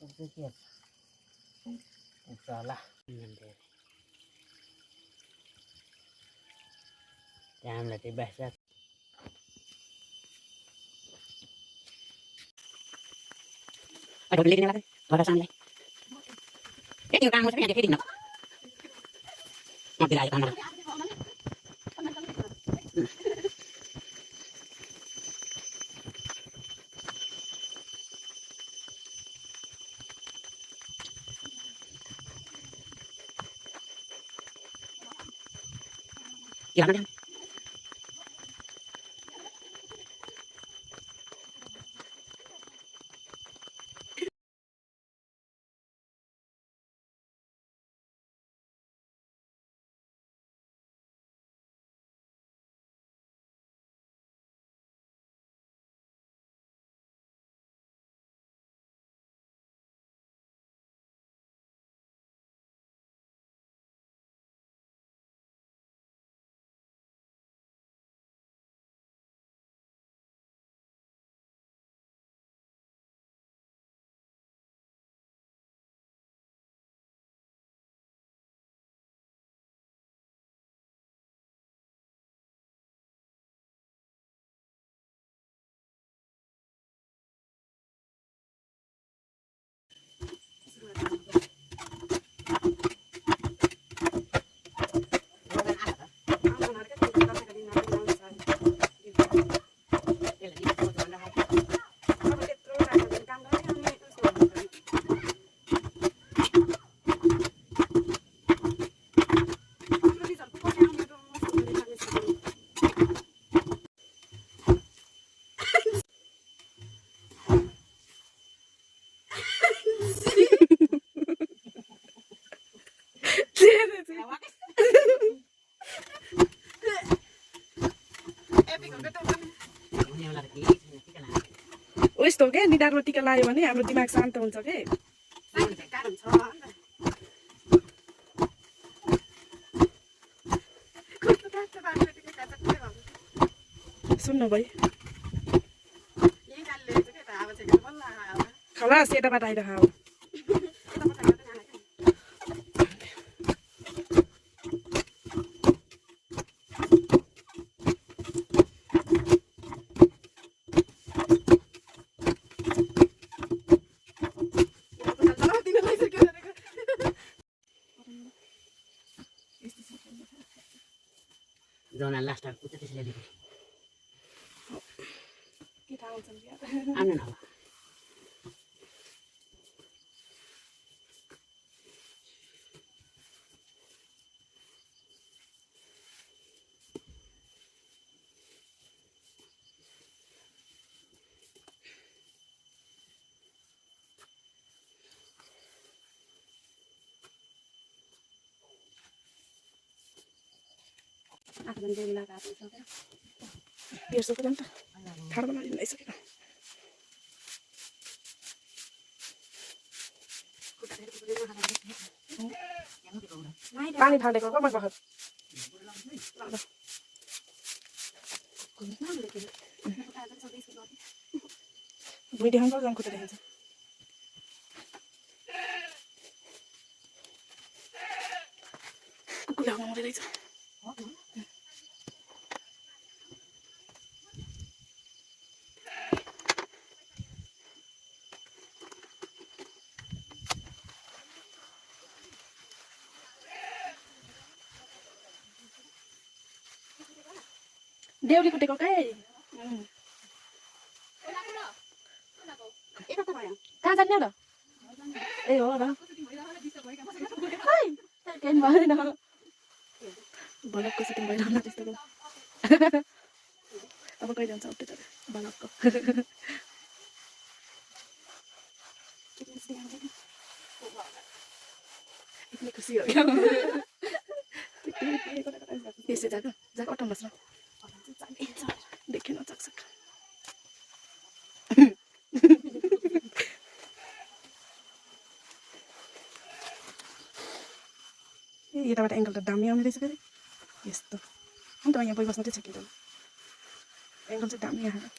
sedikit salah jangan latih bahasa ada beli ini lagi batasan lagi tinggal kamu sebenarnya jadi nak mau tidak kamu jangan यस्तो के निधारमा टिका लगायो भने हाम्रो दिमाग शान्त हुन्छ के सुन्नु भाइ खलास यताबाट आइरह zona last aku itu sudah di kita langsung lihat anu apa aku beli lagi apa itu biar suka kan ठाड बनाइ दिइसकेन पानी ढालेको कमा बखत भिडियो हम गाउँ खुट्टा देखाउँछ कुकुला आउँदै रहेछ देउली कुटेको के कहाँ जाने र ए हो र खै केही भएन बलकको सुटिङ भइरहला त्यस्तो अब कहिले जान्छ अपडेट बलकको इतनी खुसी हो गया त्यसै जाका अटम बस्न देखेन चकचक यताबाट एङ्गल त दामी आउने रहेछ फेरि यस्तो अन्त यहाँ गइ बस्नु चाहिँ सकिँदैन एङ्गल चाहिँ दामी आयो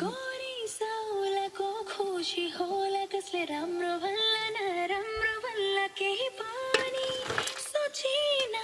कोरी साउलाको खुसी होला कसले राम्रो भल्ला नराम्रो भल्ला केही पनि सोचिन